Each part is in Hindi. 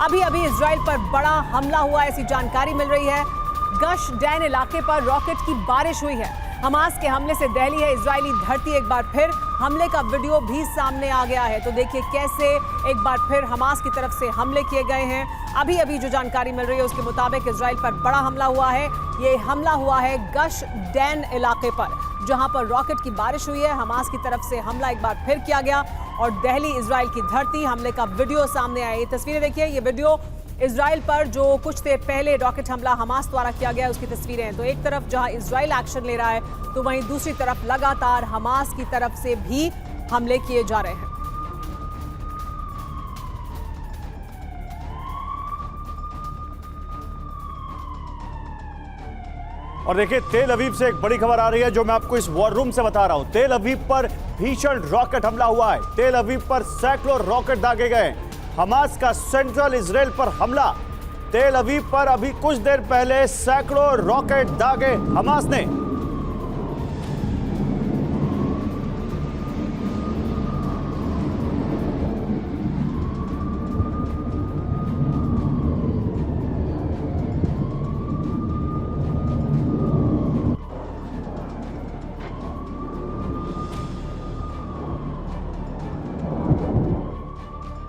अभी अभी इजराइल पर बड़ा हमला हुआ, ऐसी जानकारी मिल रही है। गश डैन इलाके पर रॉकेट की बारिश हुई है। हमास के हमले से दहली है इजरायली धरती। एक बार फिर हमले का वीडियो भी सामने आ गया है, तो देखिए कैसे एक बार फिर हमास की तरफ से हमले किए गए हैं। अभी अभी जो जानकारी मिल रही है उसके मुताबिक इजराइल पर बड़ा हमला हुआ है। ये हमला हुआ है गश डैन इलाके पर, जहां पर रॉकेट की बारिश हुई है। हमास की तरफ से हमला एक बार फिर किया गया और दहली इजराइल की धरती। हमले का वीडियो सामने आया। ये तस्वीरें देखिए, ये वीडियो इजराइल पर जो कुछ देर पहले रॉकेट हमला हमास द्वारा किया गया उसकी तस्वीरें हैं। तो एक तरफ जहां इजराइल एक्शन ले रहा है, तो वहीं दूसरी तरफ लगातार हमास की तरफ से भी हमले किए जा रहे हैं। और देखिए, तेल अवीव से एक बड़ी खबर आ रही है जो मैं आपको इस वॉर रूम से बता रहा हूं। तेल अवीव पर भीषण रॉकेट हमला हुआ है। तेल अवीव पर सैकड़ों रॉकेट दागे गए। हमास का सेंट्रल इजराइल पर हमला। तेल अवीव पर अभी कुछ देर पहले सैकड़ों रॉकेट दागे हमास ने।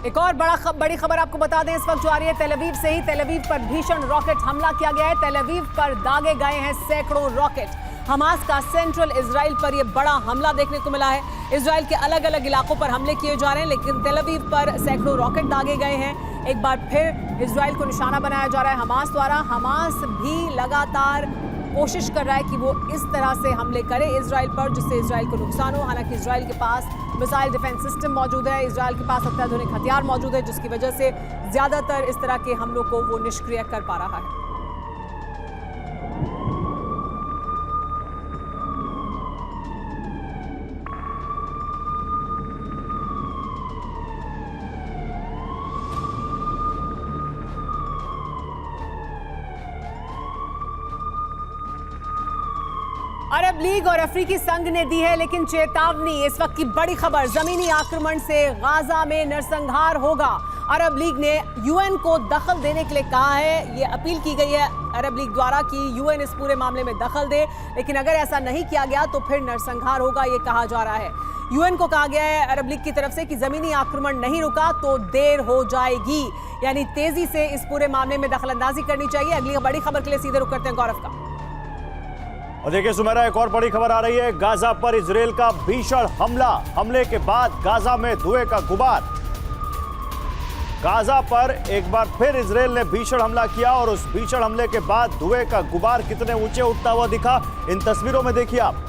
एक और बड़ी खबर आपको बता दें, इस वक्त जो आ रही है तेल अवीव से ही। तेल अवीव पर भीषण रॉकेट हमला किया गया है। तेल अवीव पर दागे गए हैं सैकड़ों रॉकेट। हमास का सेंट्रल इजराइल पर यह बड़ा हमला देखने को मिला है। इजराइल के अलग अलग इलाकों पर हमले किए जा रहे हैं, लेकिन तेल अवीव पर सैकड़ों रॉकेट दागे गए हैं। एक बार फिर इजराइल को निशाना बनाया जा रहा है हमास द्वारा। हमास भी लगातार कोशिश कर रहा है कि वो इस तरह से हमले करे इजराइल पर, जिससे इजराइल को नुकसान हो। हालांकि इजराइल के पास मिसाइल डिफेंस सिस्टम मौजूद है, इजराइल के पास अत्याधुनिक हथियार मौजूद है, जिसकी वजह से ज्यादातर इस तरह के हमलों को वो निष्क्रिय कर पा रहा है। अरब लीग और अफ्रीकी संघ ने दी है लेकिन चेतावनी। इस वक्त की बड़ी खबर, जमीनी आक्रमण से गाजा में नरसंहार होगा। अरब लीग ने यूएन को दखल देने के लिए कहा है। ये अपील की गई है अरब लीग द्वारा कि यूएन इस पूरे मामले में दखल दे, लेकिन अगर ऐसा नहीं किया गया तो फिर नरसंहार होगा, ये कहा जा रहा है। यूएन को कहा गया है अरब लीग की तरफ से कि जमीनी आक्रमण नहीं रुका तो देर हो जाएगी, यानी तेजी से इस पूरे मामले में दखलंदाजी करनी चाहिए। अगली बड़ी खबर के लिए सीधे रुख करते हैं गौरव का। और देखिए सुमेरा, एक और बड़ी खबर आ रही है। गाजा पर इजराइल का भीषण हमला। हमले के बाद गाजा में धुएं का गुबार। गाजा पर एक बार फिर इजराइल ने भीषण हमला किया और उस भीषण हमले के बाद धुएं का गुबार कितने ऊंचे उठता हुआ दिखा, इन तस्वीरों में देखिए आप।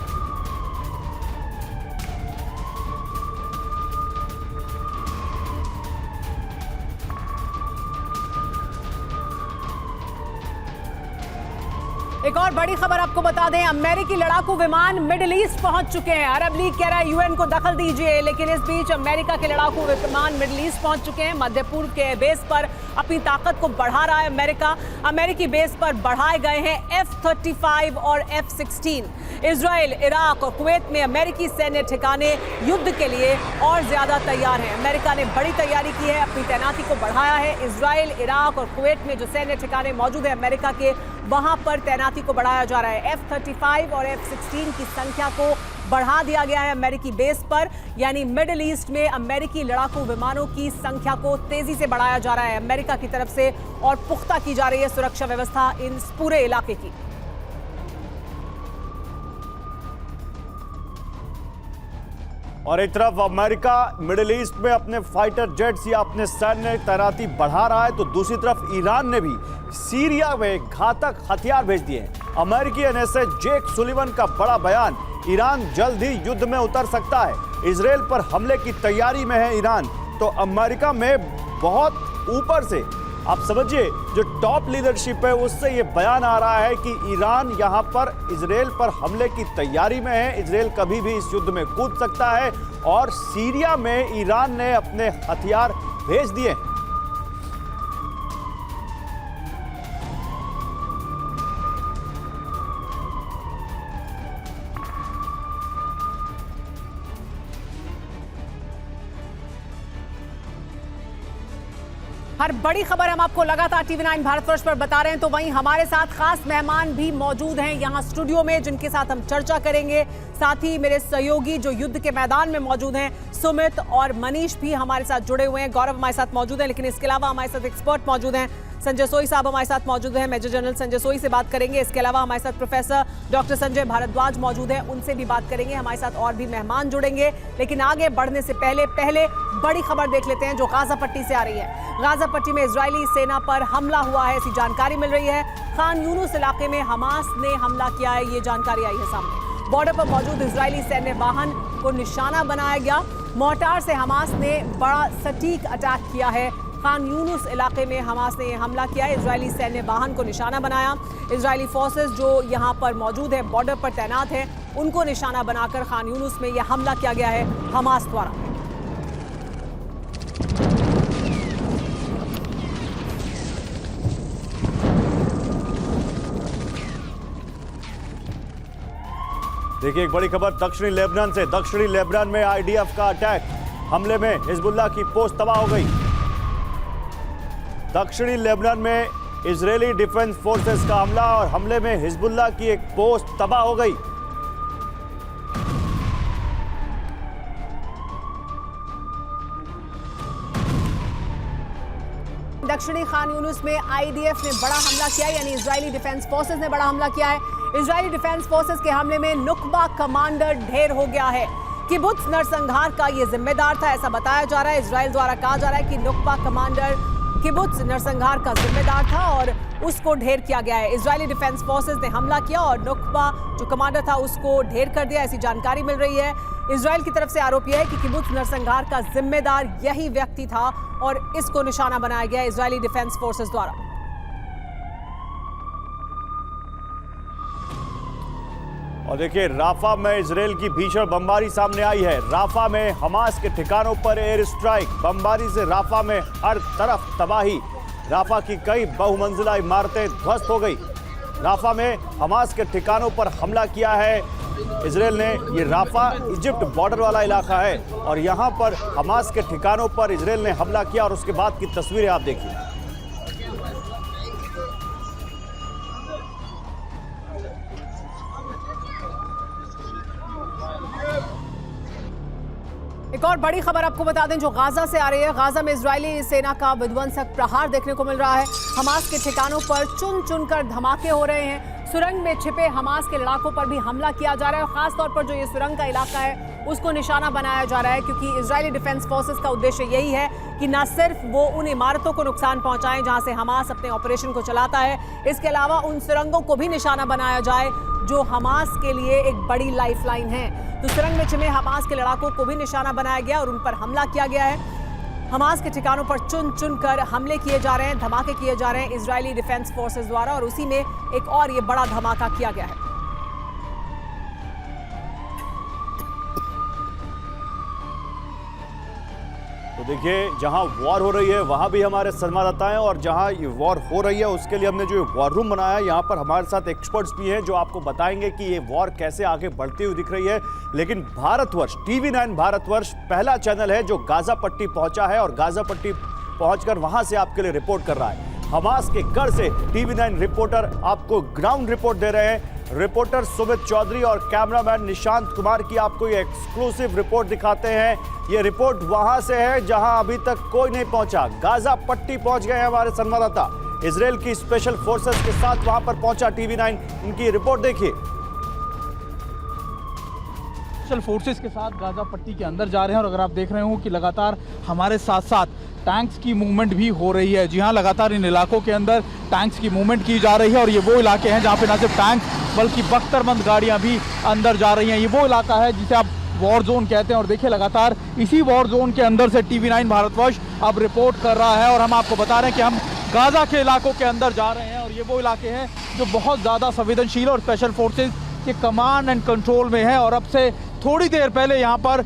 एक और बड़ी खबर आपको बता दें, अमेरिकी लड़ाकू विमान मिडिल ईस्ट पहुंच चुके हैं। अरब लीग कह रहा है यूएन को दखल दीजिए, लेकिन इस बीच अमेरिका के लड़ाकू विमान मिडिल ईस्ट पहुंच चुके हैं। मध्य पूर्व के बेस पर अपनी ताकत को बढ़ा रहा है अमेरिका। अमेरिकी बेस पर बढ़ाए गए हैं F-35 और F-16। इजराइल, इराक और कुवैत में अमेरिकी सैन्य ठिकाने युद्ध के लिए और ज्यादा तैयार हैं। अमेरिका ने बड़ी तैयारी की है, अपनी तैनाती को बढ़ाया है। इजराइल, इराक और कुवैत में जो सैन्य ठिकाने मौजूद है अमेरिका के, वहां पर तैनाती को बढ़ाया जा रहा है। F-35 और F-16 की संख्या को बढ़ा दिया गया है अमेरिकी बेस पर, यानी मिडिल ईस्ट में अमेरिकी लड़ाकू विमानों की संख्या को तेजी से बढ़ाया जा रहा है अमेरिका की तरफ से, और पुख्ता की जा रही है सुरक्षा व्यवस्था इस पूरे इलाके की। और एक तरफ अमेरिका मिडिल ईस्ट में अपने फाइटर जेट्स या अपने सैन्य तैनाती बढ़ा रहा है, तो दूसरी तरफ ईरान ने भी सीरिया में घातक हथियार भेज दिए हैं। अमेरिकी एनएसए जेक सुलिवन का बड़ा बयान, ईरान जल्द ही युद्ध में उतर सकता है। इजराइल पर हमले की तैयारी में है ईरान, तो अमेरिका में बहुत ऊपर से आप समझिए जो टॉप लीडरशिप है उससे ये बयान आ रहा है कि ईरान यहां पर इजराइल पर हमले की तैयारी में है। इजराइल कभी भी इस युद्ध में कूद सकता है और सीरिया में ईरान ने अपने हथियार भेज दिए। हर बड़ी खबर हम आपको लगातार TV9 भारतवर्ष पर बता रहे हैं, तो वहीं हमारे साथ खास मेहमान भी मौजूद हैं यहाँ स्टूडियो में, जिनके साथ हम चर्चा करेंगे। साथ ही मेरे सहयोगी जो युद्ध के मैदान में मौजूद हैं, सुमित और मनीष भी हमारे साथ जुड़े हुए हैं। गौरव हमारे साथ मौजूद हैं, लेकिन इसके अलावा हमारे साथ एक्सपर्ट मौजूद हैं। संजय सोई साहब हमारे साथ मौजूद हैं, मेजर जनरल संजय सोई से बात करेंगे। इसके अलावा हमारे साथ प्रोफेसर डॉक्टर संजय भारद्वाज मौजूद हैं, उनसे भी बात करेंगे। हमारे साथ और भी मेहमान जुड़ेंगे, लेकिन आगे बढ़ने से पहले बड़ी खबर देख लेते हैं जो गाजा पट्टी से आ रही है। गाजा पट्टी में इजरायली सेना पर हमला हुआ है, ऐसी जानकारी मिल रही है। खान यूनुस इलाके में हमास ने हमला किया है, ये जानकारी आई है सामने। बॉर्डर पर मौजूद इजरायली सैन्य वाहन को निशाना बनाया गया। मोर्टार से हमास ने बड़ा सटीक अटैक किया है। खान यूनुस इलाके में हमास ने यह हमला किया है, इजरायली सैन्य वाहन को निशाना बनाया। इजरायली फोर्सेस जो यहां पर मौजूद है, बॉर्डर पर तैनात है, उनको निशाना बनाकर खान यूनुस में यह हमला किया गया है हमास द्वारा। देखिए एक बड़ी खबर दक्षिणी लेबनान से। दक्षिणी लेबनान में आईडीएफ का अटैक, हमले में हिजबुल्लाह की पोस्ट तबाह हो गई। दक्षिणी लेबनान में इजरायली डिफेंस फोर्सेस का हमला और हमले में हिजबुल्लाह की एक पोस्ट तबाह हो गई। दक्षिणी खान यूनुस में आईडीएफ ने बड़ा हमला किया, यानी इजरायली डिफेंस फोर्सेस ने बड़ा हमला किया है। इजरायली डिफेंस फोर्सेस के हमले में नुकबा कमांडर ढेर हो गया है। किबुत्ज नरसंहार का ये जिम्मेदार था, ऐसा बताया जा रहा है। इजराइल द्वारा कहा जा रहा है कि नुकबा कमांडर किबुत्ज नरसंहार का जिम्मेदार था और उसको ढेर किया गया है। इजरायली डिफेंस फोर्सेस ने हमला किया और नुकबा जो कमांडर था उसको ढेर कर दिया, ऐसी जानकारी मिल रही है। इजराइल की तरफ से आरोप यह है कि किबुत्ज नरसंहार का जिम्मेदार यही व्यक्ति था और इसको निशाना बनाया गया इजरायली डिफेंस फोर्सेस द्वारा। और देखिए राफा में इजरायल की भीषण बमबारी सामने आई है। राफा में हमास के ठिकानों पर एयर स्ट्राइक, बमबारी से राफा में हर तरफ तबाही। राफा की कई बहुमंजिला इमारतें ध्वस्त हो गई। राफा में हमास के ठिकानों पर हमला किया है इजरायल ने। ये राफा इजिप्ट बॉर्डर वाला इलाका है और यहाँ पर हमास के ठिकानों पर इजरायल ने हमला किया और उसके बाद की तस्वीरें आप देखिए। एक और बड़ी खबर आपको बता दें जो गाजा से आ रही है। गाजा में इजरायली सेना का विध्वंसक प्रहार देखने को मिल रहा है। हमास के ठिकानों पर चुन चुनकर धमाके हो रहे हैं। सुरंग में छिपे हमास के लड़ाकों पर भी हमला किया जा रहा है और खासतौर पर जो ये सुरंग का इलाका है उसको निशाना बनाया जा रहा है, क्योंकि इजरायली डिफेंस फोर्सेस का उद्देश्य यही है कि न सिर्फ वो उन इमारतों को नुकसान पहुंचाएं जहां से हमास अपने ऑपरेशन को चलाता है, इसके अलावा उन सुरंगों को भी निशाना बनाया जाए जो हमास के लिए एक बड़ी लाइफलाइन है। तो सुरंग में छिपे हमास के लड़ाकों को भी निशाना बनाया गया और उन पर हमला किया गया है। हमास के ठिकानों पर चुन चुन कर हमले किए जा रहे हैं, धमाके किए जा रहे हैं इजरायली डिफेंस फोर्सेस द्वारा और उसी में एक और ये बड़ा धमाका किया गया है। तो देखिए जहां वॉर हो रही है वहां भी हमारे संवाददाता हैं और जहां ये वॉर हो रही है उसके लिए हमने जो वॉर रूम बनाया है यहाँ पर हमारे साथ एक्सपर्ट्स भी हैं जो आपको बताएंगे कि ये वॉर कैसे आगे बढ़ती हुई दिख रही है। लेकिन भारतवर्ष TV9 भारतवर्ष पहला चैनल है जो गाजा पट्टी पहुंचा है और गाजा पट्टी पहुंचकर वहां से आपके लिए रिपोर्ट कर रहा है। हमास के गढ़ से TV9 रिपोर्टर आपको ग्राउंड रिपोर्ट दे रहे हैं। रिपोर्टर सुमित चौधरी और कैमरामैन निशांत कुमार की आपको ये एक्सक्लूसिव रिपोर्ट दिखाते हैं। ये रिपोर्ट वहां से है जहां अभी तक कोई नहीं पहुंचा। गाजा पट्टी पहुंच गए हमारे संवाददाता, इजरायल की स्पेशल फोर्सेस के साथ वहां पर पहुंचा TV9। इनकी रिपोर्ट देखिए। स्पेशल फोर्सेस के साथ गाजा पट्टी के अंदर जा रहे हैं और अगर आप देख रहे हो कि लगातार हमारे साथ साथ टैंक्स की मूवमेंट भी हो रही है। जी हाँ, लगातार इन इलाकों के अंदर टैंक्स की मूवमेंट की जा रही है और ये वो इलाके हैं जहाँ पे ना सिर्फ टैंक बल्कि बख्तरबंद गाड़ियाँ भी अंदर जा रही हैं। ये वो इलाका है जिसे आप वॉर जोन कहते हैं और देखिए लगातार इसी वॉर जोन के अंदर से TV9 भारतवर्ष अब रिपोर्ट कर रहा है और हम आपको बता रहे हैं कि हम गाजा के इलाकों के अंदर जा रहे हैं और ये वो इलाके हैं जो बहुत ज़्यादा संवेदनशील और स्पेशल फोर्सेज के कमांड एंड कंट्रोल में है। और अब से थोड़ी देर पहले यहाँ पर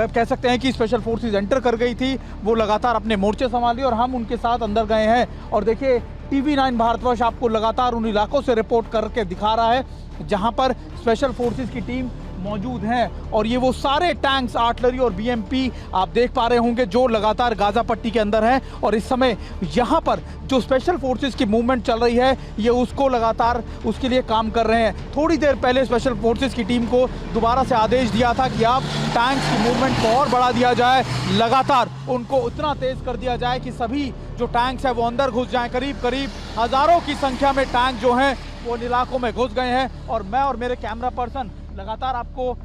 कह सकते हैं कि स्पेशल फोर्सेस एंटर कर गई थी, वो लगातार अपने मोर्चे संभाली और हम उनके साथ अंदर गए हैं। और देखिए TV9 भारतवर्ष आपको लगातार उन इलाकों से रिपोर्ट करके दिखा रहा है जहाँ पर स्पेशल फोर्सेस की टीम मौजूद हैं और ये वो सारे टैंक्स, आर्टिलरी और बीएमपी आप देख पा रहे होंगे जो लगातार गाजा पट्टी के अंदर हैं और इस समय यहाँ पर जो स्पेशल फोर्सेस की मूवमेंट चल रही है ये उसको लगातार उसके लिए काम कर रहे हैं। थोड़ी देर पहले स्पेशल फोर्सेस की टीम को दोबारा से आदेश दिया था कि आप टैंक्स की मूवमेंट को और बढ़ा दिया जाए, लगातार उनको उतना तेज कर दिया जाए कि सभी जो टैंक्स है वो अंदर घुस जाएं। करीब करीब हजारों की संख्या में टैंक जो हैं वो इन इलाकों में घुस गए हैं और मैं और मेरे कैमरा पर्सन लगातार आपको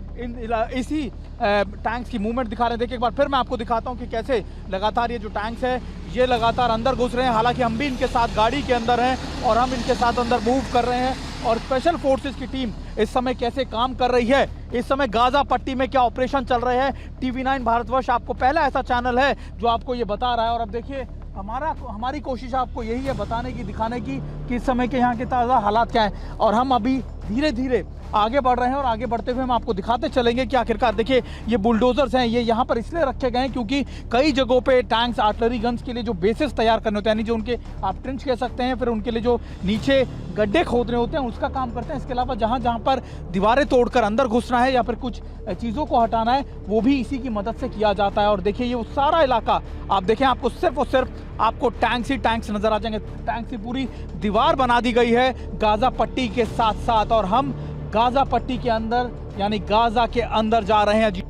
इसी टैंक्स की मूवमेंट दिखा रहे हैं। देखिए एक बार फिर मैं आपको दिखाता हूं कि कैसे लगातार ये जो टैंक्स है ये लगातार अंदर घुस रहे हैं। हालांकि हम भी इनके साथ गाड़ी के अंदर हैं और हम इनके साथ अंदर मूव कर रहे हैं और स्पेशल फोर्सेस की टीम इस समय कैसे काम कर रही है, इस समय गाजा पट्टी में क्या ऑपरेशन चल रहे हैं। TV9 भारतवर्ष आपको पहला ऐसा चैनल है जो आपको ये बता रहा है और अब देखिए हमारी कोशिश आपको यही है बताने की, दिखाने की कि इस समय के यहाँ के ताज़ा हालात क्या है और हम अभी धीरे धीरे आगे बढ़ रहे हैं और आगे बढ़ते हुए हम आपको दिखाते चलेंगे कि आखिरकार देखिए ये बुलडोजर्स हैं ये यहाँ पर इसलिए रखे गए हैं क्योंकि कई जगहों पे टैंक्स, आर्टिलरी गन्स के लिए जो बेसिस तैयार करने होते हैं, यानी जो उनके आप ट्रेंच कह सकते हैं, फिर उनके लिए जो नीचे गड्ढे खोदने होते हैं उसका काम करते हैं। इसके अलावा जहाँ जहाँ पर दीवारें तोड़कर अंदर घुसना है या फिर कुछ चीज़ों को हटाना है वो भी इसी की मदद से किया जाता है। और देखिए ये वो सारा इलाका आप देखें, आपको सिर्फ और सिर्फ आपको टैंक्स ही टैंक्स नजर आ जाएंगे। टैंक्स की पूरी दीवार बना दी गई है गाजा पट्टी के साथ साथ और हम गाजा पट्टी के अंदर यानी गाजा के अंदर जा रहे हैं।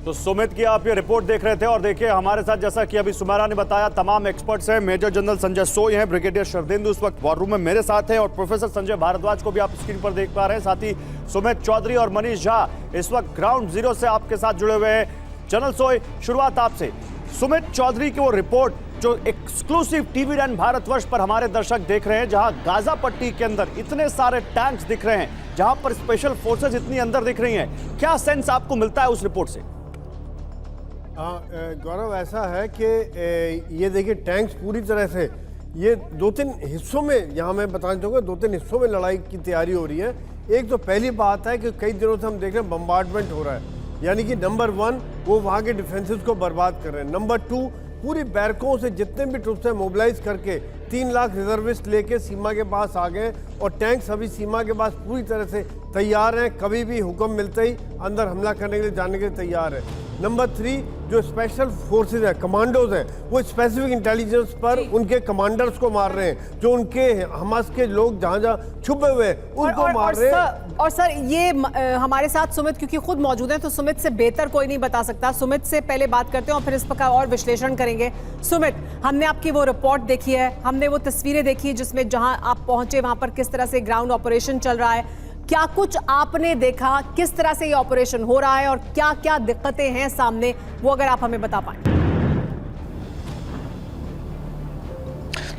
तो सुमित की आप ये रिपोर्ट देख रहे थे और देखिए हमारे साथ जैसा कि अभी सुमेरा ने बताया तमाम एक्सपर्ट्स हैं। मेजर जनरल संजय सोई हैं, ब्रिगेडियर शरदेंदु इस वक्त वॉर रूम में मेरे साथ हैं और प्रोफेसर संजय भारद्वाज को भी आप स्क्रीन पर देख पा रहे हैं। साथ ही सुमित चौधरी और मनीष झा इस वक्त ग्राउंड जीरो से आपके साथ जुड़े हुए हैं। जनरल सोई, शुरुआत आपसे। सुमित चौधरी की वो रिपोर्ट जो एक्सक्लूसिव TV9 भारतवर्ष पर हमारे दर्शक देख रहे हैं, जहां गाजा पट्टी के अंदर इतने सारे टैंक्स दिख रहे हैं, जहां पर स्पेशल फोर्सेस इतनी अंदर दिख रही हैं, क्या सेंस आपको मिलता है उस रिपोर्ट से? गौरव, ऐसा है कि ये देखिए टैंक्स पूरी तरह से ये 2-3 हिस्सों में, यहाँ मैं बताना चाहूँगा 2-3 हिस्सों में लड़ाई की तैयारी हो रही है। एक तो पहली बात है कि कई दिनों से हम देख रहे हैं बम्बार्डमेंट हो रहा है, यानी कि नंबर 1 वो वहाँ के डिफेंसेस को बर्बाद कर रहे हैं। नंबर 2 पूरी बैरकों से जितने भी ट्रुप्स हैं मोबिलाइज करके 3 लाख रिजर्विस्ट लेके सीमा के पास आ गए और टैंक्स अभी सीमा के पास पूरी तरह से तैयार हैं, कभी भी हुक्म मिलते ही अंदर हमला करने के लिए जाने के लिए तैयार है। नंबर 3 जो स्पेशल फोर्सेज है, कमांडोज हैं, वो स्पेसिफिक इंटेलिजेंस पर उनके कमांडर्स को मार रहे हैं, जो उनके हमास के लोग जहाँ जहाँ छुपे हुए हैं उनको मार रहे हैं। और सर ये हमारे साथ सुमित क्योंकि खुद मौजूद हैं तो सुमित से बेहतर कोई नहीं बता सकता। सुमित से पहले बात करते हैं और फिर इस पर और विश्लेषण करेंगे। सुमित, हमने आपकी वो रिपोर्ट देखी है, हमने वो तस्वीरें देखी है जिसमें जहां आप पहुंचे वहां पर किस तरह से ग्राउंड ऑपरेशन चल रहा है, क्या कुछ आपने देखा, किस तरह से ये ऑपरेशन हो रहा है और क्या क्या दिक्कतें हैं सामने, वो अगर आप हमें बता पाएं।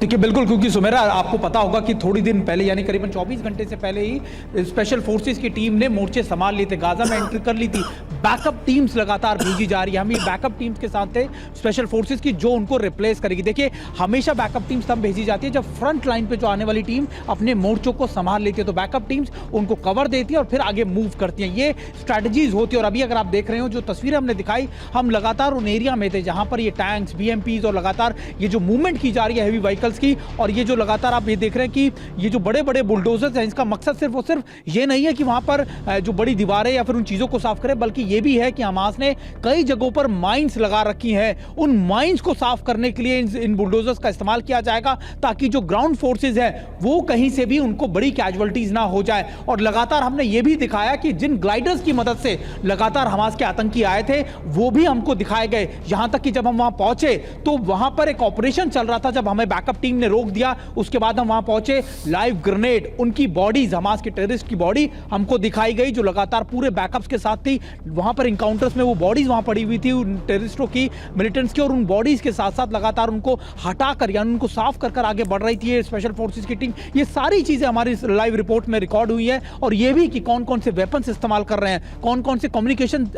देखिए बिल्कुल, क्योंकि सुमेरा आपको पता होगा कि थोड़ी दिन पहले यानी करीबन 24 घंटे से पहले ही स्पेशल फोर्सेस की टीम ने मोर्चे संभाल लिए थे, गाजा में एंट्री कर ली थी। बैकअप टीम्स लगातार भेजी जा रही है, हम ये बैकअप टीम्स के साथ थे स्पेशल फोर्सेस की जो उनको रिप्लेस करेगी। देखिए हमेशा बैकअप टीम्स तब भेजी जाती है जब फ्रंट लाइन पे जो आने वाली टीम अपने मोर्चों को संभाल लेती है, तो बैकअप टीम्स उनको कवर देती है और फिर आगे मूव करती हैं। ये स्ट्रैटेजीज होती है और अभी अगर आप देख रहे हो जो तस्वीरें हमने दिखाई, हम लगातार उन एरिया में थे जहां पर ये टैंक्स, BMPs और लगातार ये जो मूवमेंट की जा रही है हेवी व्हीकल्स की, और ये जो लगातार आप ये देख रहे हैं कि ये जो बड़े बड़े बुलडोजर्स हैं, इसका मकसद सिर्फ और सिर्फ ये नहीं है कि वहां पर जो बड़ी दीवारें या फिर उन चीजों को साफ करें, बल्कि ये भी है कि हमास ने कई जगहों पर माइंस लगा रखी हैं। उन माइंस को साफ करने के लिए इन बुलडोजर्स का इस्तेमाल किया जाएगा ताकि जो ग्राउंड फोर्सेज है वो कहीं से भी उनको बड़ी कैजुअलिटीज ना हो जाए। और लगातार हमने ये भी दिखाया कि जिन ग्लाइडर्स की मदद से लगातार हमास के आतंकी आए थे वो भी हमको दिखाए गए। यहां तक कि जब हम वहां पहुंचे तो वहां पर एक ऑपरेशन चल रहा था, जब हमें बैकअप टीम ने रोक दिया उसके बाद हम वहां पहुंचे, लाइव ग्रेनेड, उनकी बॉडीज, हमास के टेररिस्ट की बॉडी हमको दिखाई गई जो लगातार पूरे बैकअप्स के साथ थी। वहां पर इनकाउंटर्स में वो बॉडीज वहां पड़ी हुई थी उन टेररिस्टों की, मिलिटेंट्स की, और उन बॉडीज के साथ साथ लगातार उनको हटाकर यानी उनको साफ कर कर आगे बढ़ रही थी स्पेशल फोर्सेस की टीम। ये सारी चीजें हमारी लाइव रिपोर्ट में रिकॉर्ड हुई है और ये भी कि कौन कौन से वेपन्स इस्तेमाल कर रहे हैं, कौन कौन से कम्युनिकेशन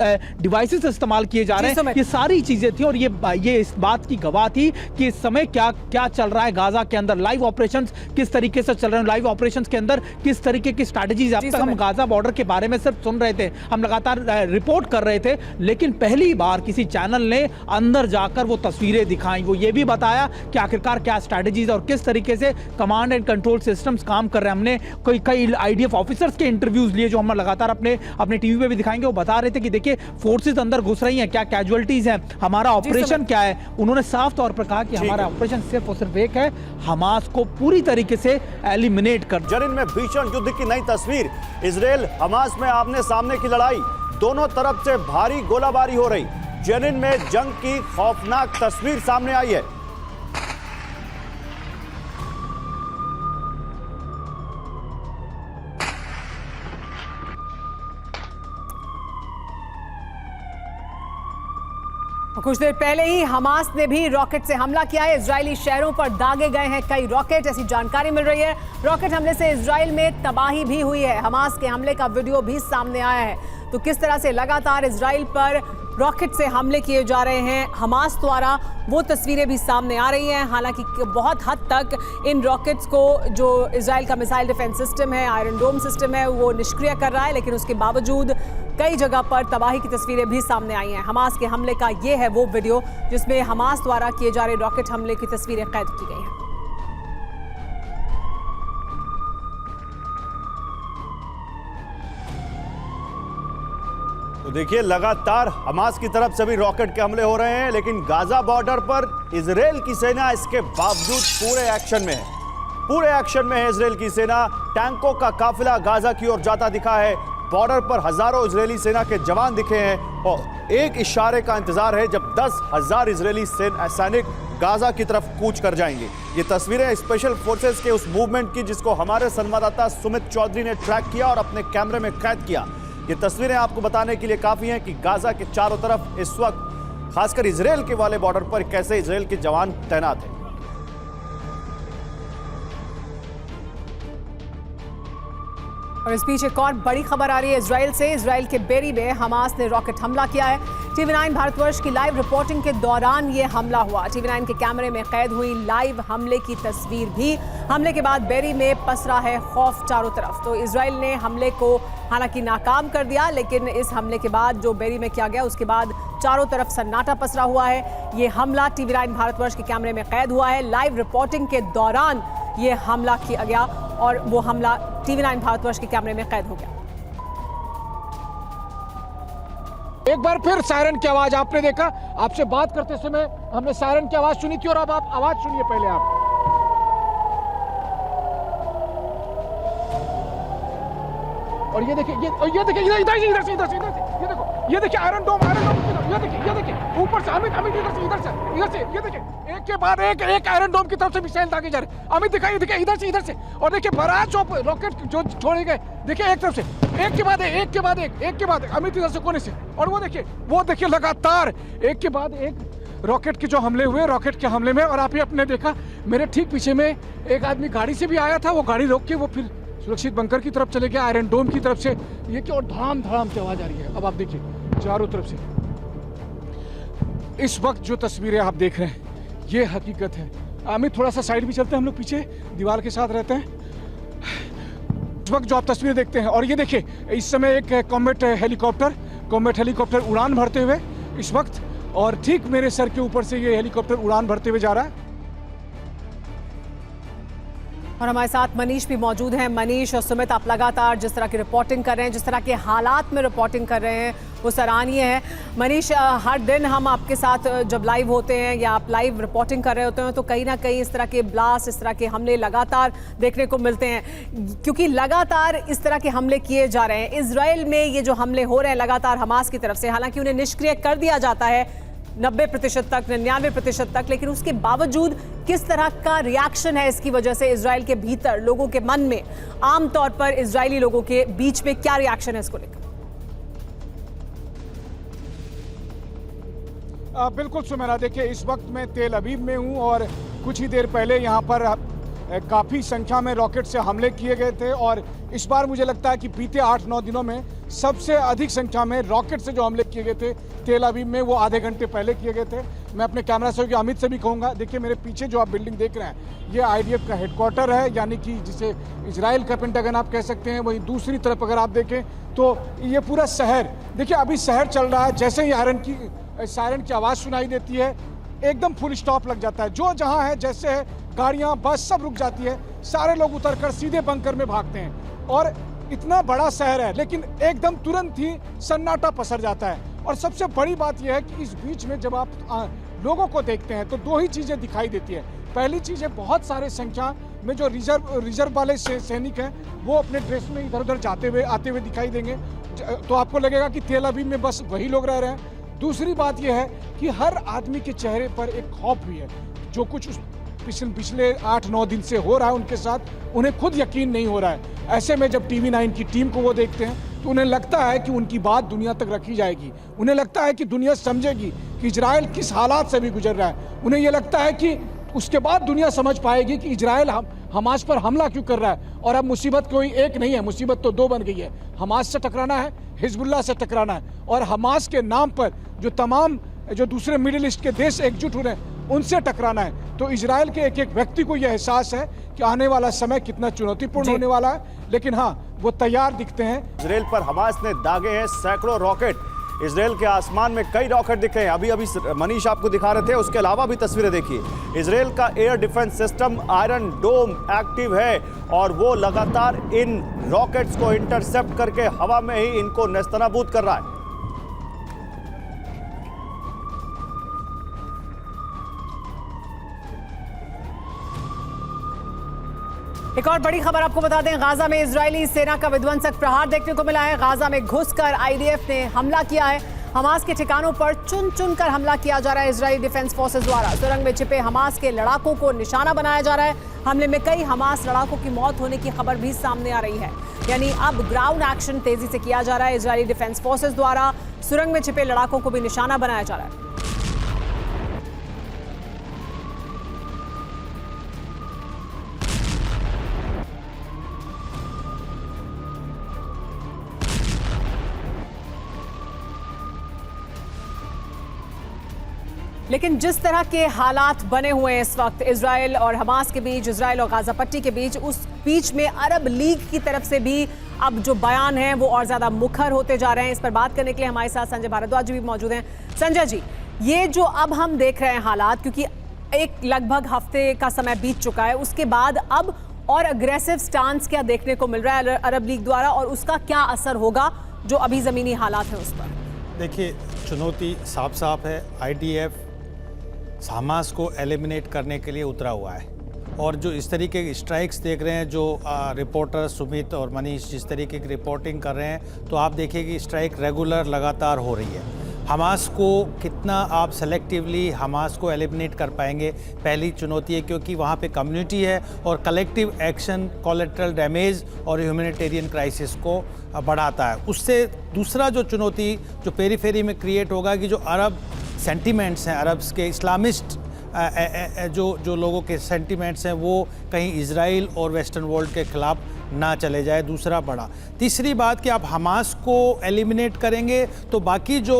डिवाइसेस इस्तेमाल किए जा रहे हैं, ये सारी चीजें थी। और ये इस बात की गवाह थी कि इस समय क्या क्या चल रहा है गाजा के अंदर, लाइव ऑपरेशंस किस तरीके से चल रहे हैं, लाइव ऑपरेशंस के अंदर किस तरीके की स्ट्रैटेजीज। अब तक हम गाजा बॉर्डर के बारे में सिर्फ सुन रहे थे, हम लगातार रिपोर्ट रिपोर्ट कर रहे थे, लेकिन पहली बार किसी चैनल ने अंदर जाकर वो तस्वीरें दिखाई। वो ये भी बताया कि आखिरकार क्या स्ट्रैटेजीज और किस तरीके से कमांड एंड कंट्रोल सिस्टम्स काम कर रहे हैं। हमने कई आईडीएफ ऑफिसर्स के इंटरव्यूज लिए जो हम लगातार अपने टीवी पे भी दिखाएंगे। वो बता रहे थे कि देखिए फोर्सेज अंदर घुस रही हैं, क्या कैजुअलिटीज हैं, हमारा ऑपरेशन क्या है। उन्होंने साफ तौर पर कहा कि हमारा ऑपरेशन सिर्फ और सिर्फ एक है, हमास को पूरी तरीके से एलिमिनेट कर। जनिन में भीषण युद्ध की नई तस्वीर, इजराइल हमास में आमने सामने की लड़ाई, दोनों तरफ से भारी गोलाबारी हो रही। जनिन में जंग की खौफनाक तस्वीर सामने आई है। कुछ देर पहले ही हमास ने भी रॉकेट से हमला किया है। इजरायली शहरों पर दागे गए हैं कई रॉकेट, ऐसी जानकारी मिल रही है। रॉकेट हमले से इजराइल में तबाही भी हुई है। हमास के हमले का वीडियो भी सामने आया है। तो किस तरह से लगातार इजराइल पर रॉकेट से हमले किए जा रहे हैं हमास द्वारा, वो तस्वीरें भी सामने आ रही हैं। हालांकि बहुत हद तक इन रॉकेट्स को जो इजराइल का मिसाइल डिफेंस सिस्टम है, आयरन डोम सिस्टम है, वो निष्क्रिय कर रहा है, लेकिन उसके बावजूद कई जगह पर तबाही की तस्वीरें भी सामने आई हैं। हमास के हमले का ये है वो वीडियो जिसमें हमास द्वारा किए जा रहे रॉकेट हमले की तस्वीरें कैद की गई हैं। तो देखिए लगातार हमास की तरफ से भी रॉकेट के हमले हो रहे हैं, लेकिन गाजा बॉर्डर पर इजराइल की सेना इसके बावजूद पूरे एक्शन में है। पूरे एक्शन में है इजराइल की सेना। टैंकों का काफिला गाजा की ओर जाता दिखा है। बॉर्डर पर हजारों इजरायली सेना के जवान दिखे हैं और एक इशारे का इंतजार है जब 10,000 इजरायली सैनिक गाजा की तरफ कूच कर जाएंगे। ये तस्वीरें स्पेशल फोर्सेस के उस मूवमेंट की जिसको हमारे संवाददाता सुमित चौधरी ने ट्रैक किया और अपने कैमरे में कैद किया। ये तस्वीरें आपको बताने के लिए काफी हैं कि गाजा के चारों तरफ इस वक्त खासकर इजराइल के वाले बॉर्डर पर कैसे इजराइल के जवान तैनात हैं। और इस बीच एक और बड़ी खबर आ रही है इजराइल से। इजराइल के बेरी में हमास ने रॉकेट हमला किया है। TV9 भारतवर्ष की लाइव रिपोर्टिंग के दौरान ये हमला हुआ। TV9 के कैमरे में कैद हुई लाइव हमले की तस्वीर भी। हमले के बाद बेरी में पसरा है खौफ चारों तरफ। तो इजराइल ने हमले को हालांकि नाकाम कर दिया, लेकिन इस हमले के बाद जो बेरी में किया गया उसके बाद चारों तरफ सन्नाटा पसरा हुआ है। ये हमला TV9 भारतवर्ष के कैमरे में कैद हुआ है। लाइव रिपोर्टिंग के दौरान ये हमला किया गया और वो हमला TV9 भारतवर्ष के कैमरे में कैद हो गया। एक बार फिर सायरन की आवाज आपने देखा। आपसे बात करते समय हमने सायरन की आवाज सुनी थी और अब आप आवाज सुनिए पहले आप। और ये देखिए, ये देखिए आयरन डोम, ये देखिए ऊपर से अमित इधर से ये देखिए एक के बाद एक आयरन डोम की तरफ से मिसाइल दागे जा रहे। अमित दिखाइए, देखिए इधर से और देखिए बराज रॉकेट जो छोड़े गए, देखिए एक तरफ से एक के बाद एक अमित इधर से कोने से। और वो देखिए लगातार एक के बाद एक रॉकेट के जो हमले हुए, रॉकेट के हमले में। और आप ही अपने देखा मेरे ठीक पीछे में एक आदमी गाड़ी से भी आया था, वो गाड़ी रोक के वो फिर सुरक्षित बंकर की तरफ चले गया, आयरन डोम की तरफ से। ये क्या और धड़ाम से आवाज आ रही है। अब आप देखिए चारों तरफ से इस वक्त जो तस्वीरें आप देख रहे हैं ये हकीकत है। अमित थोड़ा सा साइड भी चलते हैं, हम लोग पीछे दीवार के साथ रहते हैं। इस वक्त जो आप तस्वीरें देखते हैं, और ये देखिए इस समय एक कॉम्बैट हेलीकॉप्टर उड़ान भरते हुए इस वक्त, और ठीक मेरे सर के ऊपर से ये हेलीकॉप्टर उड़ान भरते हुए जा रहा है। और हमारे साथ मनीष भी मौजूद हैं। मनीष और सुमित, आप लगातार जिस तरह की रिपोर्टिंग कर रहे हैं, जिस तरह के हालात में रिपोर्टिंग कर रहे हैं, वो सराहनीय है। मनीष, हर दिन हम आपके साथ जब लाइव होते हैं या आप लाइव रिपोर्टिंग कर रहे होते हैं तो कहीं ना कहीं इस तरह के ब्लास्ट, इस तरह के हमले लगातार देखने को मिलते हैं, क्योंकि लगातार इस तरह के हमले किए जा रहे हैं। इजराइल में ये जो हमले हो रहे हैं लगातार हमास की तरफ से, हालांकि उन्हें निष्क्रिय कर दिया जाता है 90% तक, 99% तक, लेकिन उसके बावजूद किस तरह का रिएक्शन है इसकी वजह से इजराइल के भीतर, लोगों के मन में, आमतौर पर इजरायली लोगों के बीच में क्या रिएक्शन है इसको लेकर? बिल्कुल सुमेरा, देखिए इस वक्त मैं तेल अवीव में हूं और कुछ ही देर पहले यहाँ पर काफ़ी संख्या में रॉकेट से हमले किए गए थे और इस बार मुझे लगता है कि बीते 8-9 दिनों में सबसे अधिक संख्या में रॉकेट से जो हमले किए गए थे तेल अवीव में, वो आधे घंटे पहले किए गए थे। मैं अपने कैमरा सहयोगी अमित से भी कहूँगा, देखिए मेरे पीछे जो आप बिल्डिंग देख रहे हैं ये IDF का हेडक्वार्टर है, यानी कि जिसे इजराइल का पेंटागन आप कह सकते हैं। वहीं दूसरी तरफ अगर आप देखें तो ये पूरा शहर, देखिए अभी शहर चल रहा है, जैसे ही सायरन की आवाज़ सुनाई देती है एकदम फुल स्टॉप लग जाता है। जो जहाँ है, जैसे है, गाड़ियाँ बस सब रुक जाती है, सारे लोग उतरकर सीधे बंकर में भागते हैं। और इतना बड़ा शहर है लेकिन एकदम तुरंत ही सन्नाटा पसर जाता है। और सबसे बड़ी बात यह है कि इस बीच में जब आप लोगों को देखते हैं तो दो ही चीज़ें दिखाई देती है। पहली चीज़ है, बहुत सारे संख्या में जो रिजर्व वाले सैनिक हैं वो अपने ड्रेस में इधर उधर आते हुए दिखाई देंगे, तो आपको लगेगा कि तेल अवीव में बस वही लोग रह रहे हैं। दूसरी बात यह है कि हर आदमी के चेहरे पर एक खौफ भी है। जो कुछ पिछले 8-9 दिन से हो रहा है उनके साथ, उन्हें खुद यकीन नहीं हो रहा है। ऐसे में जब TV9 की टीम को वो देखते हैं तो उन्हें लगता है कि उनकी बात दुनिया तक रखी जाएगी। उन्हें लगता है कि दुनिया समझेगी कि इजराइल किस हालात से भी गुजर रहा है। उन्हें ये लगता है कि उसके बाद दुनिया समझ पाएगी कि इजराइल हमास पर हमला क्यों कर रहा है। और अब मुसीबत कोई एक नहीं है, मुसीबत तो दो बन गई है। हमास से टकराना है, हिजबुल्लाह से टकराना है, और हमास के नाम पर जो दूसरे मिडिल ईस्ट के देश एकजुट हो रहे हैं उनसे टकराना है। तो इजराइल के एक एक व्यक्ति को यह एहसास है कि आने वाला समय कितना चुनौतीपूर्ण होने वाला है, लेकिन हाँ, वो तैयार दिखते हैं। इजराइल पर हमास ने दागे हैं सैकड़ों रॉकेट। इजराइल के आसमान में कई रॉकेट दिख रहे हैं। अभी मनीष आपको दिखा रहे थे, उसके अलावा भी तस्वीरें देखिए। इजराइल का एयर डिफेंस सिस्टम आयरन डोम एक्टिव है और वो लगातार इन रॉकेट्स को इंटरसेप्ट करके हवा में ही इनको नेस्तनाबूद कर रहा है। एक और बड़ी खबर आपको बता दें, गाजा में इजरायली सेना का विध्वंसक प्रहार देखने को मिला है। गाजा में घुसकर IDF ने हमला किया है। हमास के ठिकानों पर चुन कर हमला किया जा रहा है इजरायली डिफेंस फोर्सेस द्वारा। सुरंग में छिपे हमास के लड़ाकों को निशाना बनाया जा रहा है। हमले में कई हमास लड़ाकों की मौत होने की खबर भी सामने आ रही है। यानी अब ग्राउंड एक्शन तेजी से किया जा रहा है इजरायली डिफेंस फोर्सेस द्वारा। सुरंग में छिपे लड़ाकों को भी निशाना बनाया जा रहा है। लेकिन जिस तरह के हालात बने हुए हैं इस वक्त इजराइल और हमास के बीच, इजराइल और गाजा पट्टी के बीच, उस बीच में अरब लीग की तरफ से भी अब जो बयान है वो और ज्यादा मुखर होते जा रहे हैं। इस पर बात करने के लिए हमारे साथ संजय भारद्वाज जी भी मौजूद हैं। संजय जी, ये जो अब हम देख रहे हैं हालात, क्योंकि एक लगभग हफ्ते का समय बीत चुका है, उसके बाद अब और अग्रेसिव स्टांस क्या देखने को मिल रहा है अरब लीग द्वारा, और उसका क्या असर होगा जो अभी जमीनी हालात है उस पर? देखिए, चुनौती साफ है। IDF हमास को एलिमिनेट करने के लिए उतरा हुआ है, और जो इस तरीके के स्ट्राइक्स देख रहे हैं, जो रिपोर्टर सुमित और मनीष जिस तरीके की रिपोर्टिंग कर रहे हैं, तो आप देखिए कि स्ट्राइक रेगुलर लगातार हो रही है। हमास को कितना आप सेलेक्टिवली हमास को एलिमिनेट कर पाएंगे, पहली चुनौती है, क्योंकि वहाँ पे कम्युनिटी है और कलेक्टिव एक्शन कोलैटरल डैमेज और ह्यूमैनिटेरियन क्राइसिस को बढ़ाता है। उससे दूसरा जो चुनौती जो पेरीफेरी में क्रिएट होगा कि जो अरब सेंटिमेंट्स हैं, अरब्स के इस्लामिस्ट जो लोगों के सेंटिमेंट्स हैं, वो कहीं इजराइल और वेस्टर्न वर्ल्ड के खिलाफ ना चले जाए, दूसरा बड़ा। तीसरी बात कि आप हमास को एलिमिनेट करेंगे तो बाकी जो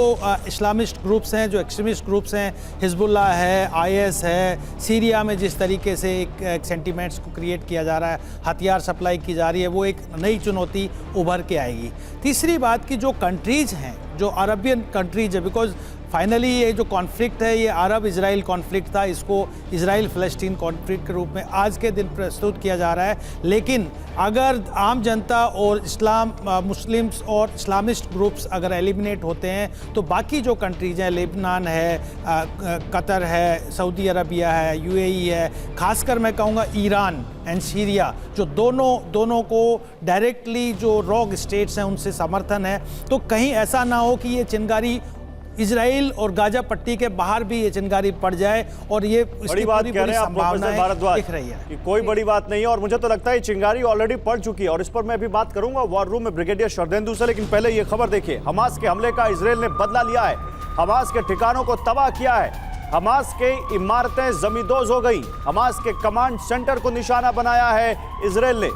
इस्लामिस्ट ग्रुप्स हैं, जो एक्सट्रीमिस्ट ग्रुप्स हैं, हिजबुल्लाह है, IS है, सीरिया में जिस तरीके से एक सेंटिमेंट्स को क्रिएट किया जा रहा है, हथियार सप्लाई की जा रही है, वो एक नई चुनौती उभर के आएगी। तीसरी बात कि जो कंट्रीज़ हैं, जो अरबियन कंट्रीज है, बिकॉज फाइनली ये जो कॉन्फ्लिक्ट है ये अरब इजराइल कॉन्फ्लिक्ट था, इसको इजराइल फ़लस्तीन कॉन्फ्लिक्ट के रूप में आज के दिन प्रस्तुत किया जा रहा है। लेकिन अगर आम जनता और मुस्लिम्स और इस्लामिस्ट ग्रुप्स अगर एलिमिनेट होते हैं तो बाकी जो कंट्रीज हैं, लेबनान है, कतर है, सऊदी अरबिया है, UAE है, खासकर मैं कहूँगा ईरान एंड सीरिया, जो दोनों को डायरेक्टली जो रॉग स्टेट्स हैं उनसे समर्थन है, तो कहीं ऐसा ना हो कि ये चिंगारी इजराइल और गाजा पट्टी के बाहर भी ये चिंगारी पड़ जाए, और ये बड़ी बात कह रहे हैं आप प्रोफेसर भारद्वाज दिख रही है कि कोई बड़ी बात नहीं है, और मुझे तो लगता है चिंगारी ऑलरेडी पड़ चुकी है, और इस पर मैं भी बात करूंगा वॉर रूम में ब्रिगेडियर शरदेंदु से। लेकिन पहले ये खबर देखिए, हमास के हमले का इजराइल ने बदला लिया है, हमास के ठिकानों को तबाह किया है। हमास की इमारतें जमींदोज हो गई। हमास के कमांड सेंटर को निशाना बनाया है इजराइल ने।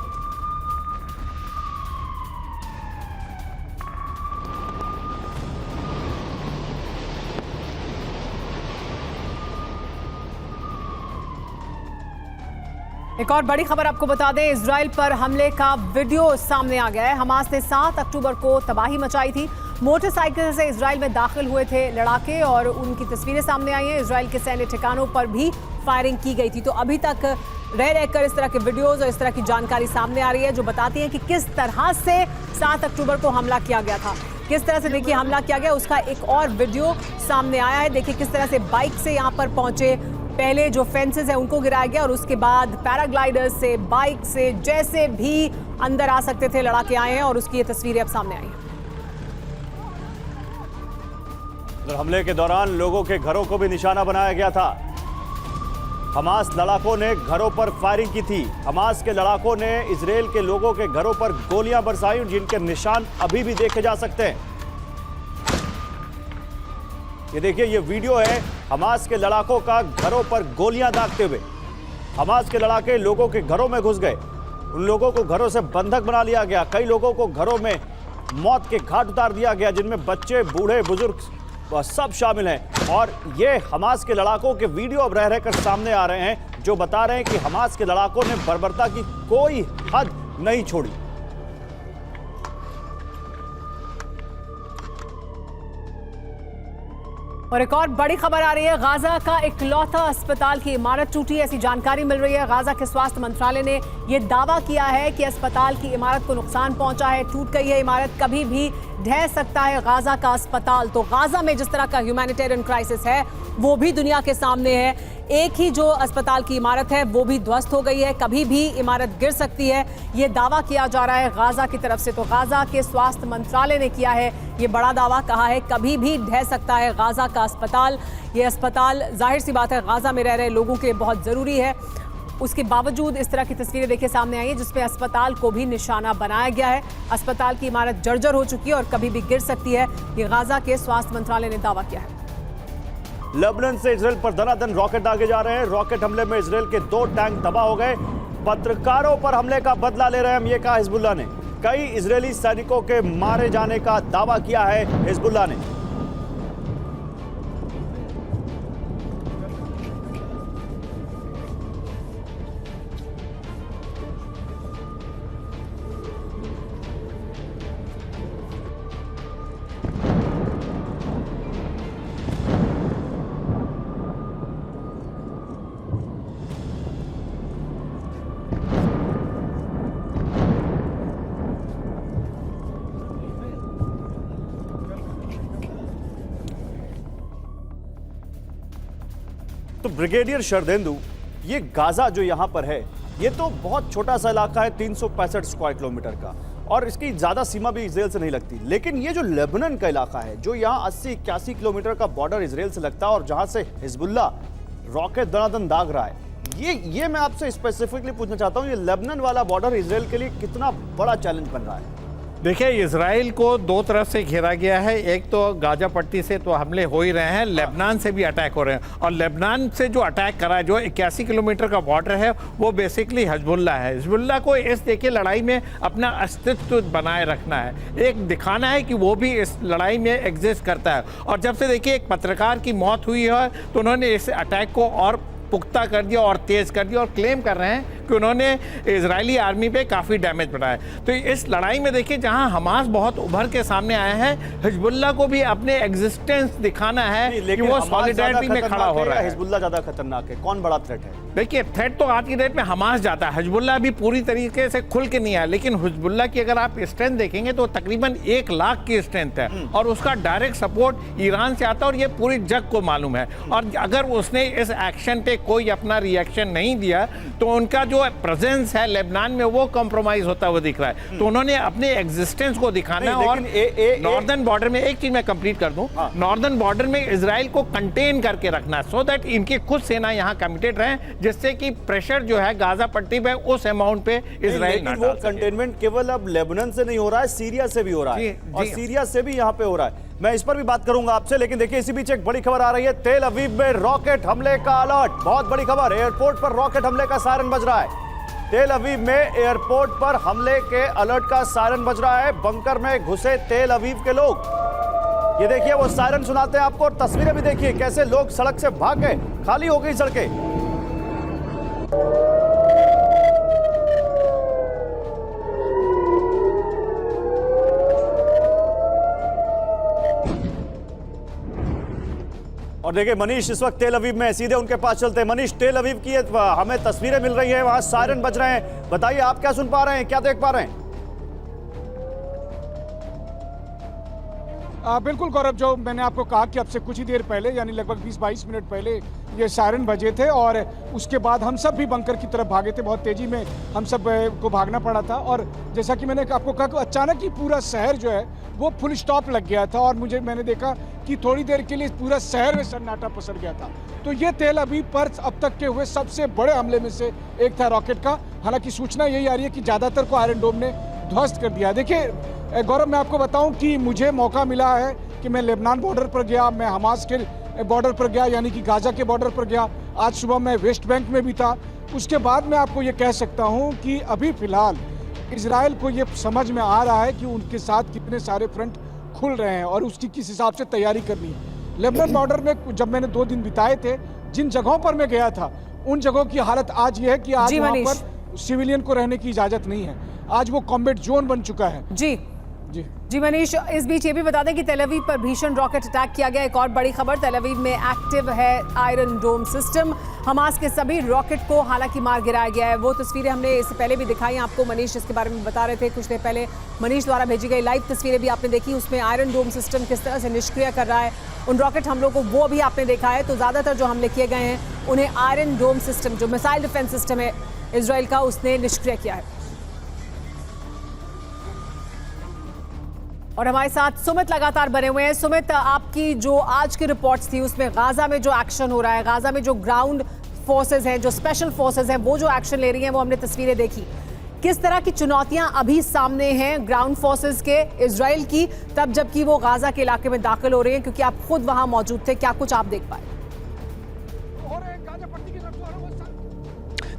एक और बड़ी खबर आपको बता दें, इजराइल पर हमले का वीडियो सामने आ गया है। हमास ने 7 अक्टूबर को तबाही मचाई थी। मोटरसाइकिल से इजराइल में दाखिल हुए थे लड़ाके और उनकी तस्वीरें सामने आई हैं। इजराइल के सैन्य ठिकानों पर भी फायरिंग की गई थी। तो अभी तक रह रहकर इस तरह के वीडियोज और इस तरह की जानकारी सामने आ रही है जो बताती है कि किस तरह से 7 अक्टूबर को हमला किया गया था। किस तरह से देखिए हमला किया गया, उसका एक और वीडियो सामने आया है। देखिए किस तरह से बाइक से यहाँ पर पहुंचे, पहले जो फेंसेस है उनको गिराया गया और उसके बाद पैराग्लाइडर्स से, बाइक से, जैसे भी अंदर आ सकते थे लड़ाके आए हैं और उसकी ये तस्वीरें अब सामने आई हैं। हमले के दौरान लोगों के घरों को भी निशाना बनाया गया था। हमास लड़ाकों ने घरों पर फायरिंग की थी। हमास के लड़ाकों ने इजराइल के लोगों के घरों पर गोलियां बरसाई, जिनके निशान अभी भी देखे जा सकते हैं। ये देखिए, ये वीडियो है हमास के लड़ाकों का घरों पर गोलियां दागते हुए। हमास के लड़ाके लोगों के घरों में घुस गए। उन लोगों को घरों से बंधक बना लिया गया। कई लोगों को घरों में मौत के घाट उतार दिया गया, जिनमें बच्चे, बूढ़े, बुजुर्ग सब शामिल हैं। और ये हमास के लड़ाकों के वीडियो अब रह रहकर सामने आ रहे हैं जो बता रहे हैं कि हमास के लड़ाकों ने बर्बरता की कोई हद नहीं छोड़ी। और एक और बड़ी खबर आ रही है, गाजा का इकलौता अस्पताल की इमारत टूटी, ऐसी जानकारी मिल रही है। गाजा के स्वास्थ्य मंत्रालय ने यह दावा किया है कि अस्पताल की इमारत को नुकसान पहुंचा है, टूट गई है इमारत, कभी भी ढह सकता है गाजा का अस्पताल। तो गाजा में जिस तरह का ह्यूमैनिटेरियन क्राइसिस है वो भी दुनिया के सामने है। एक ही जो अस्पताल की इमारत है वो भी ध्वस्त हो गई है, कभी भी इमारत गिर सकती है, ये दावा किया जा रहा है गाजा की तरफ से। तो गाजा के स्वास्थ्य मंत्रालय ने किया है ये बड़ा दावा, कहा है कभी भी ढह सकता है गाजा का अस्पताल। ये अस्पताल जाहिर सी बात है गाजा में रह रहे लोगों के लिए बहुत ज़रूरी है। उसके बावजूद इस तरह की तस्वीरें देखिए सामने आई है जिसमें अस्पताल को भी निशाना बनाया गया है। अस्पताल की इमारत जर्जर हो चुकी है और कभी भी गिर सकती है, ये गाजा के स्वास्थ्य मंत्रालय ने दावा किया है। लेबनान से इजराइल पर दनादन रॉकेट दागे जा रहे हैं। रॉकेट हमले में इजराइल के 2 टैंक तबाह हो गए। पत्रकारों पर हमले का बदला ले रहे हैं हम, ये कहा हिजबुल्लाह ने। कई इजरायली सैनिकों के मारे जाने का दावा किया है हिजबुल्लाह ने। तो ब्रिगेडियर शरदेंदु, ये गाजा जो यहाँ पर है ये तो बहुत छोटा सा इलाका है, 365 स्क्वायर किलोमीटर का, और इसकी ज़्यादा सीमा भी इजराइल से नहीं लगती। लेकिन ये जो लेबनान का इलाका है जो यहाँ 80-81 किलोमीटर का बॉर्डर इजराइल से लगता है और जहाँ से हिजबुल्लाह रॉकेट दनादन दाग रहा है, ये मैं आपसे स्पेसिफिकली पूछना चाहता हूँ, ये लेबनान वाला बॉर्डर इजराइल के लिए कितना बड़ा चैलेंज बन रहा है? देखिए, इजराइल को 2 तरफ से घेरा गया है। एक तो गाजा पट्टी से तो हमले हो ही रहे हैं, लेबनान से भी अटैक हो रहे हैं। और लेबनान से जो अटैक करा है, जो 81 किलोमीटर का बॉर्डर है, वो बेसिकली हिजबुल्लाह है। हिजबुल्लाह को इस देखिए लड़ाई में अपना अस्तित्व बनाए रखना है, एक दिखाना है कि वो भी इस लड़ाई में एग्जिस्ट करता है। और जब से देखिए एक पत्रकार की मौत हुई है तो उन्होंने इस अटैक को और पुख्ता कर दिया और तेज़ कर दिया और क्लेम कर रहे हैं कि उन्होंने इजरायली आर्मी पे काफ़ी डैमेज बनाया। तो इस लड़ाई में देखिए जहां हमास बहुत उभर के सामने आया है, हिजबुल्लाह को भी अपने एग्जिस्टेंस दिखाना है कि वो सॉलिडारिटी में खड़ा हो रहा है। हिजबुल्लाह ज़्यादा खतरनाक है, कौन बड़ा थ्रेट है? देखिए, थ्रेट तो आज की डेट में हमास जाता है, हिजबुल्लाह भी पूरी तरीके से खुल के नहीं आया। लेकिन हिजबुल्लाह की अगर आप स्ट्रेंथ देखेंगे तो तकरीबन 1 लाख की स्ट्रेंथ है और उसका डायरेक्ट सपोर्ट ईरान से आता है और ये पूरी जग को मालूम है। और अगर उसने इस एक्शन पे कोई अपना रिएक्शन नहीं दिया तो उनका जो प्रेजेंस है लेबनान में वो कॉम्प्रोमाइज होता हुआ दिख रहा है। तो उन्होंने अपने एग्जिस्टेंस को दिखाना है। और नॉर्दर्न बॉर्डर में एक चीज मैं कंप्लीट कर दूं, नॉर्दर्न बॉर्डर में इजराइल को कंटेन करके रखना सो दैट इनकी खुद सेना यहाँ कमिटेड रहे, जिससे कि प्रेशर जो है गाजा पट्टी पे उस अमाउंट पे इजराइल ना वो कंटेनमेंट केवल अब लेबनान से नहीं हो रहा है, सीरिया से भी हो रहा है और सीरिया से भी यहाँ पे हो रहा है। मैं इस पर भी बात करूंगा आपसे, लेकिन देखिए इसी बीच एक बड़ी खबर आ रही है। तेल अवीव में रॉकेट हमले का अलर्ट, बहुत बड़ी खबर। एयरपोर्ट पर रॉकेट हमले का सायरन बज रहा है। तेल अवीव में एयरपोर्ट पर हमले के अलर्ट का सायरन बज रहा है। बंकर में घुसे तेल अवीव के लोग, ये देखिए वो सायरन सुनाते हैं आपको, और तस्वीरें भी देखिए कैसे लोग सड़क से भाग गए, खाली हो गई सड़कें। और देखिए मनीष इस वक्त तेल अवीव में, सीधे उनके पास चलते हैं। मनीष, तेल अवीव की हमें तस्वीरें मिल रही है, वहां सायरन बज रहे हैं, बताइए आप क्या सुन पा रहे हैं, क्या देख पा रहे हैं? बिल्कुल गौरव, जो मैंने आपको कहा कि अब से कुछ ही देर पहले यानी लगभग 20-22 मिनट पहले ये सायरन बजे थे और उसके बाद हम सब भी बंकर की तरफ भागे थे। बहुत तेजी में हम सब को भागना पड़ा था और जैसा कि मैंने आपको कहा कि अचानक ही पूरा शहर जो है वो फुल स्टॉप लग गया था और मैंने देखा कि थोड़ी देर के लिए पूरा शहर में सन्नाटा पसर गया था। तो ये तेल अवीव पर अब तक के हुए सबसे बड़े हमले में से एक था रॉकेट का। हालांकि सूचना यही आ रही है कि ज़्यादातर को आयरन डोम ने ध्वस्त कर दिया। देखिए गौरव, मैं आपको बताऊं कि मुझे मौका मिला है कि मैं लेबनान बॉर्डर पर गया, मैं हमास के बॉर्डर पर गया, यानी कि गाजा के बॉर्डर पर गया। आज सुबह मैं वेस्ट बैंक में भी था। उसके बाद मैं आपको ये कह सकता हूं कि अभी फिलहाल इजराइल को ये समझ में आ रहा है कि उनके साथ कितने सारे फ्रंट खुल रहे हैं और उसकी किस हिसाब से तैयारी करनी है। लेबनान बॉर्डर में जब मैंने 2 दिन बिताए थे, जिन जगहों पर मैं गया था उन जगहों की हालत आज ये है कि आज वहाँ पर सिविलियन को रहने की इजाजत नहीं है। आज वो कॉम्बैट जोन बन चुका है। जी मनीष, इस बीच ये भी बता दें कि तेल अवीव पर भीषण रॉकेट अटैक किया गया। एक और बड़ी खबर, तेल अवीव में एक्टिव है आयरन डोम सिस्टम। हमास के सभी रॉकेट को हालांकि मार गिराया गया है। वो तस्वीरें हमने इससे पहले भी दिखाई आपको, मनीष इसके बारे में बता रहे थे कुछ देर पहले। मनीष द्वारा भेजी गई लाइव तस्वीरें भी आपने देखी, उसमें आयरन डोम सिस्टम किस तरह से निष्क्रिय कर रहा है उन रॉकेट हमलों को, वो भी आपने देखा है। तो ज़्यादातर जो हमले किए गए हैं उन्हें आयरन डोम सिस्टम, जो मिसाइल डिफेंस सिस्टम है इसराइल का, उसने निष्क्रिय किया है। और हमारे साथ सुमित लगातार बने हुए हैं। सुमित, आपकी जो आज की रिपोर्ट्स थी उसमें गाजा में जो एक्शन हो रहा है, गाजा में जो ग्राउंड फोर्सेस हैं, जो स्पेशल फोर्सेस हैं, वो जो एक्शन ले रही हैं, वो हमने तस्वीरें देखी। किस तरह की चुनौतियां अभी सामने हैं ग्राउंड फोर्सेस के इजराइल की, तब जबकि वो गाजा के इलाके में दाखिल हो रही हैं, क्योंकि आप खुद वहां मौजूद थे, क्या कुछ आप देख पाए?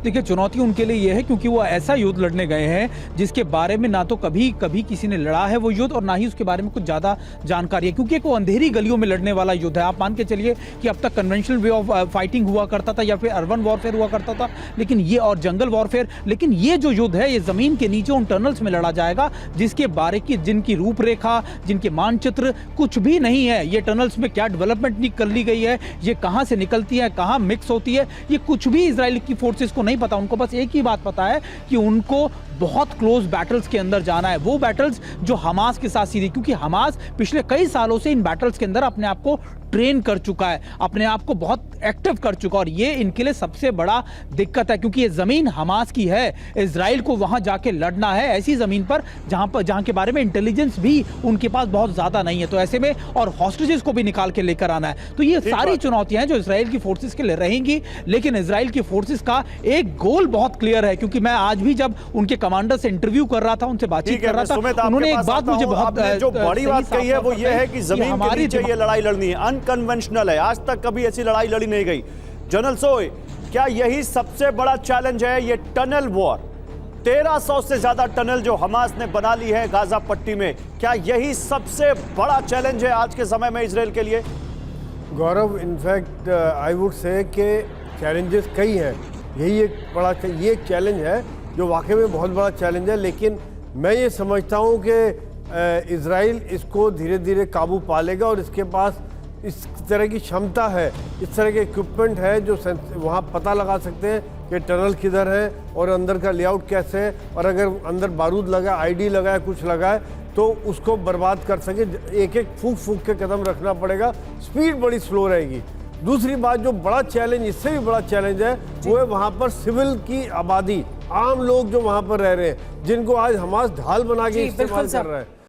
देखिए, चुनौती उनके लिए यह है क्योंकि वो ऐसा युद्ध लड़ने गए हैं जिसके बारे में ना तो कभी किसी ने लड़ा है वो युद्ध, और ना ही उसके बारे में कुछ ज़्यादा जानकारी है, क्योंकि एक वो अंधेरी गलियों में लड़ने वाला युद्ध है। आप मान के चलिए कि अब तक कन्वेंशनल वे ऑफ फाइटिंग हुआ करता था या फिर अर्बन वॉरफेयर हुआ करता था, लेकिन ये और जंगल वॉरफेयर, लेकिन ये जो युद्ध है ये ज़मीन के नीचे उन टनल्स में लड़ा जाएगा जिसके बारे की, जिनकी रूपरेखा, जिनके मानचित्र कुछ भी नहीं है। ये टनल्स में क्या डेवलपमेंट कर ली गई है, ये कहाँ से निकलती है, कहाँ मिक्स होती है, ये कुछ भी इजराइल की फोर्सेस को नहीं पता। उनको बस एक ही बात पता है कि उनको बहुत क्लोज बैटल्स के अंदर जाना है, वो बैटल्स जो हमास के साथ सीधी, क्योंकि हमास पिछले कई सालों से इन बैटल्स के अंदर अपने आप को ट्रेन कर चुका है, अपने आप को बहुत एक्टिव कर चुका, और ये इनके लिए सबसे बड़ा दिक्कत है क्योंकि ये जमीन हमास की है। इजराइल को वहां जाके लड़ना है ऐसी जमीन पर जहां के बारे में इंटेलिजेंस भी उनके पास बहुत ज्यादा नहीं है। तो ऐसे में और हॉस्टेजेस को भी निकाल के लेकर आना है। तो ये सारी चुनौतियां हैं जो इजराइल की फोर्सेस के लिए रहेंगी, लेकिन इजराइल की फोर्सेस का एक गोल बहुत क्लियर है, क्योंकि मैं आज भी जब उनके कमांडर से इंटरव्यू कर रहा था, उनसे बातचीत कर रहा था, उन्होंने एक बात मुझे बहुत जो बड़ी बात कही है वो ये है कि जमीन के नीचे ये लड़ाई लड़नी है, अनकन्वेंशनल है, आज तक कभी ऐसी लड़ाई लड़ी नहीं गई। जनरल सोय, क्या यही सबसे बड़ा चैलेंज है, ये टनल वॉर? 1300 से ज्यादा टनल जो हमास ने बना ली है गाजा पट्टी में, क्या यही सबसे बड़ा चैलेंज है आज के समय में इजराइल के लिए? गौरव, इनफैक्ट आई वुड से कि चैलेंजेस कई हैं, यही एक बड़ा ये चैलेंज है जो वाकई में बहुत बड़ा चैलेंज है। लेकिन मैं ये समझता हूँ कि इजराइल इसको धीरे धीरे काबू पा लेगा और इसके पास इस तरह की क्षमता है, इस तरह के इक्विपमेंट है जो वहाँ पता लगा सकते हैं कि टनल किधर है और अंदर का लेआउट कैसे है, और अगर अंदर बारूद लगा, आईडी लगा है, कुछ लगा है तो उसको बर्बाद कर सके। एक एक फूक के कदम रखना पड़ेगा, स्पीड बड़ी स्लो रहेगी। दूसरी बात, जो बड़ा चैलेंज, इससे भी बड़ा चैलेंज है, वो है वहाँ पर सिविल की आबादी, आम लोग जो वहाँ पर रह रहे हैं, जिनको आज हमास ढाल बना के इस्तेमाल कर रहा है।